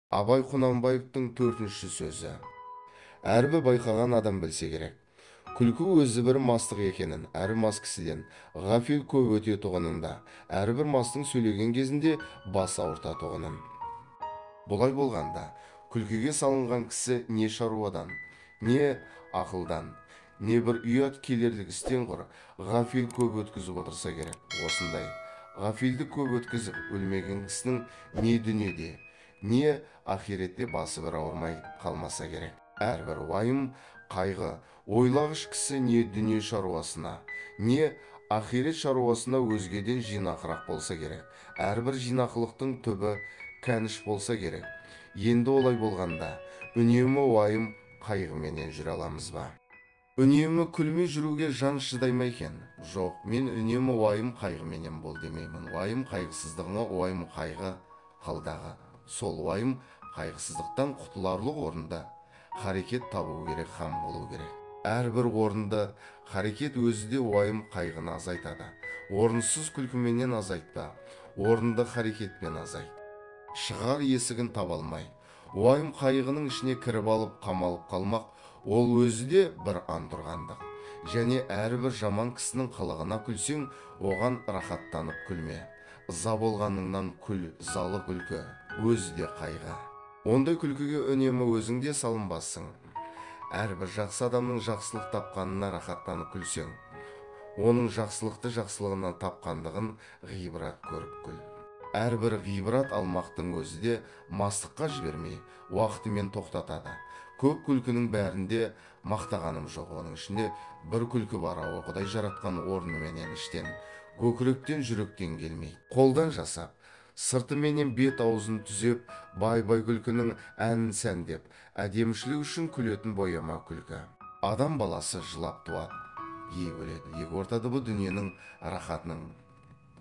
Абай Құнанбаевтың төртінші сөзі. Әрбір байқаған адам білсе керек. Күлкі өзі бір мастық екенін, әр мас кісіден ғафил көп өтетұғынын да, әрбір мастың сөйлеген кезінде бас ауыртатұғынын. Бұлай болғанда, күлкіге салынған кісі не шаруадан, не ақылдан, не бір ұят келерлік істен құр ғафил көп өткізіп отырса керек. Осындай ғафилді көп өткізіп өлмеген кісінің не дүниеде, не ахиретте басы бір ауырмай қалмаса керек. Әрбір уайым, қайғы, ойлағыш кісі не дүние шаруасына, не ахирет шаруасына өзгеден жинақырақ болса керек. Әрбір жинақылықтың түбі кәніш болса керек. Енді олай болғанда, үнемі уайым қайғыменен жүре аламыз ба? Үнемі күлмей жүруге жан шыдай ма екен? Жоқ, мен үнемі уайым қайғыменен бол демеймін. Уайым қайғысыздығыңа уайым қайғы қалдағы. Сол уайым қайғысыздықтан құтыларлық орында харекет табу керек, хам болу керек. Әрбір орынды харекет өзі де уайым қайғыны азайтады. Орынсыз күлкіменен азайтпа, орынды харекетпен азайт. Шығар есігін таба алмай, уайым қайғының ішіне кіріп алып қамалып қалмақ, ол өзі де бір антұрғандық. Және әрбір жаман кісінің қылығына күлсең, оған рахаттанып күлме. Ыза болғаныңнан күл, залы күлкі, өзі де қайғы. Ондай күлкіге үнемі өзің де салынбассың. Әрбір жақсы адамның жақсылық тапқанына рахаттанып күлсең, оның жақсылығынан тапқандығын ғибрат көріп күл. Әрбір ғибрат алмақтың өзі де мастыққа жібермей, уақытымен тоқтатады. Көп күлкінің бәрінде мақтағаным жоқ, оның ішінде бір күлкі бар, ау Құдай жаратқан орныменен іштен, көкіректен жүректен келмейді. Қолдан жасап, сыртыменен бет аузын түзеп, бай-бай күлкінің әнін сәндеп, әдемішілік үшін күлетін бояма күлкі. Адам баласы жылап туады, егіп өледі. Екі ортада бұл дүниенің рахатының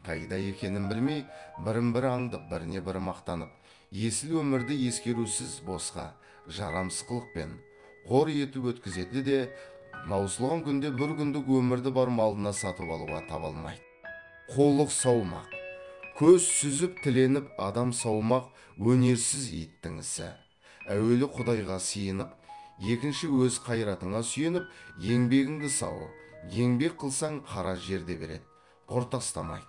қайда екенін білмей, бірін-бірі аңдып, біріне бірі мақтанып, есіл өмірді ескерусіз босқа, жарамсыз қылықпен қор етіп өткізеді де, маусылған күнде бір күндік өмірді бар малына сатып алуға таба алмайды. Қолық саумақ, көз сүзіп тіленіп адам саумақ өнерсіз иттің ісі. Әуелі Құдайға сиынып, екінші өз қайратыңа сүйеніп, еңбегіңді сау, еңбек қылсаң қара жерде береді, құр тастамайды.